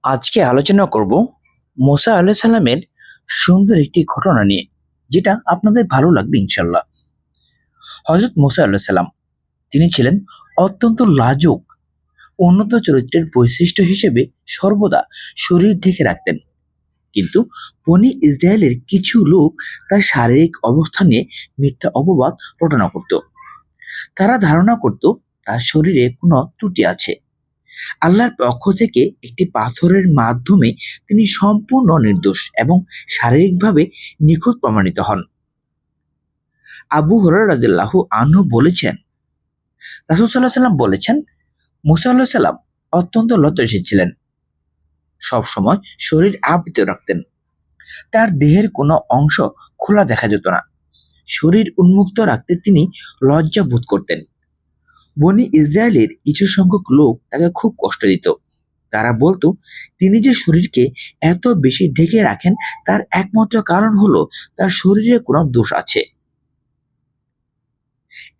আজকে আলোচনা করব মুসা আলাইহিস সালামের সুন্দর একটি ঘটনা নিয়ে, যেটা আপনাদের ভালো লাগবে ইনশাল্লাহ। হযরত মুসা আলাইহিস সালাম তিনি ছিলেন অত্যন্ত লাজুক, উন্নত চরিত্রের বৈশিষ্ট্য হিসেবে সর্বদা শরীর ঢেকে রাখতেন। কিন্তু বনি ইসরায়েলের কিছু লোক তার শারীরিক অবস্থা নিয়ে মিথ্যা অপবাদ রটনা করত। তারা ধারণা করত তার শরীরে কোনো ত্রুটি আছে। আল্লাহর পক্ষ থেকে একটি পাথরের মাধ্যমে তিনি সম্পূর্ণ নির্দোষ এবং শারীরিকভাবে নিখুঁত প্রমাণিত হন। আবু হুরায়রা রাদিয়াল্লাহু আনহু বলেছেন, রাসূল সাল্লাল্লাহু আলাইহি সাল্লাম বলেছেন, মুসা আলাইহিস সালাম অত্যন্ত লজ্জাশীল ছিলেন। সবসময় শরীর আবৃত রাখতেন। তার দেহের কোনো অংশ খোলা দেখা যেত না। শরীর উন্মুক্ত রাখতে তিনি লজ্জা বোধ করতেন। বনি ইসরায়েলের কিছু সংখ্যক লোক তাকে খুব কষ্ট দিত। তারা বলতো, তিনি যে শরীরকে এত বেশি ঢেকে রাখেন তার একমাত্র কারণ হলো তার শরীরে কোনো দোষ আছে।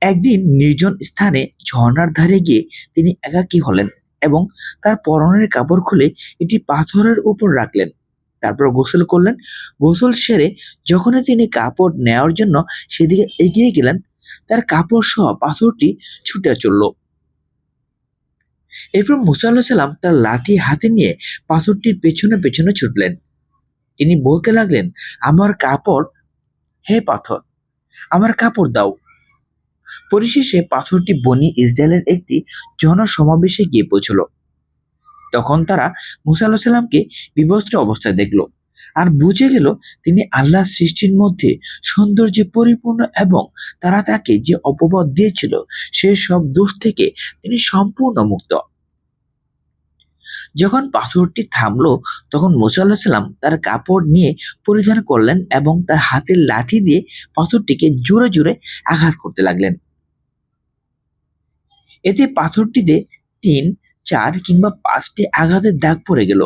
একদিন নির্জন স্থানে ঝর্ণার ধারে গিয়ে তিনি একাকী হলেন এবং তার পরনের কাপড় খুলে এটি পাথরের উপর রাখলেন। তারপর গোসল করলেন। গোসল সেরে যখনই তিনি কাপড় নেওয়ার জন্য সেদিকে এগিয়ে গেলেন, তার কাপড় সহ পাথরটি ছুটে চলল। এরপর মুসা আলাইহিস সালাম তার লাঠি হাতে নিয়ে পাথরটির পেছনে পেছনে ছুটলেন। তিনি বলতে লাগলেন, আমার কাপড়, হে পাথর, আমার কাপড় দাও। পরিশেষে পাথরটি বনি ইসরায়েলের একটি জনসমাবেশে গিয়ে পৌঁছল। তখন তারা মুসা আলাইহিস সালামকে বিবস্ত্র অবস্থায় দেখল আর বুঝে গেল তিনি আল্লাহর সৃষ্টির মধ্যে সৌন্দর্যে পরিপূর্ণ এবং তারা তাকে যে অপবাদ দিয়েছিল সে সব দোষ থেকে তিনি সম্পূর্ণ মুক্ত। যখন পাথরটি থামলো, তখন মুসা আলাইহিস সালাম তার কাপড় নিয়ে পরিধান করলেন এবং তার হাতের লাঠি দিয়ে পাথরটিকে জোরে জোরে আঘাত করতে লাগলেন। এতে পাথরটিতে ৩, ৪ কিংবা ৫টি আঘাতের দাগ পড়ে গেল।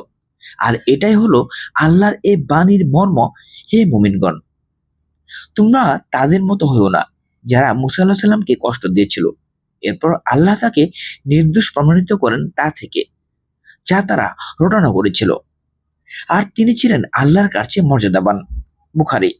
আর এটাই হলো আল্লাহর এ বাণীর মর্ম, হে মুমিনগণ, তোমরা তাদের মতো হইও না যারা মুসা আলাইহিস সালামকে কষ্ট দিয়েছিল। এরপর আল্লাহ তাকে নির্দোষ প্রমাণিত করেন তা থেকে, যা তারা রটনা করেছিল। আর তিনি ছিলেন আল্লাহর কাছে মর্যাদাবান। বুখারী।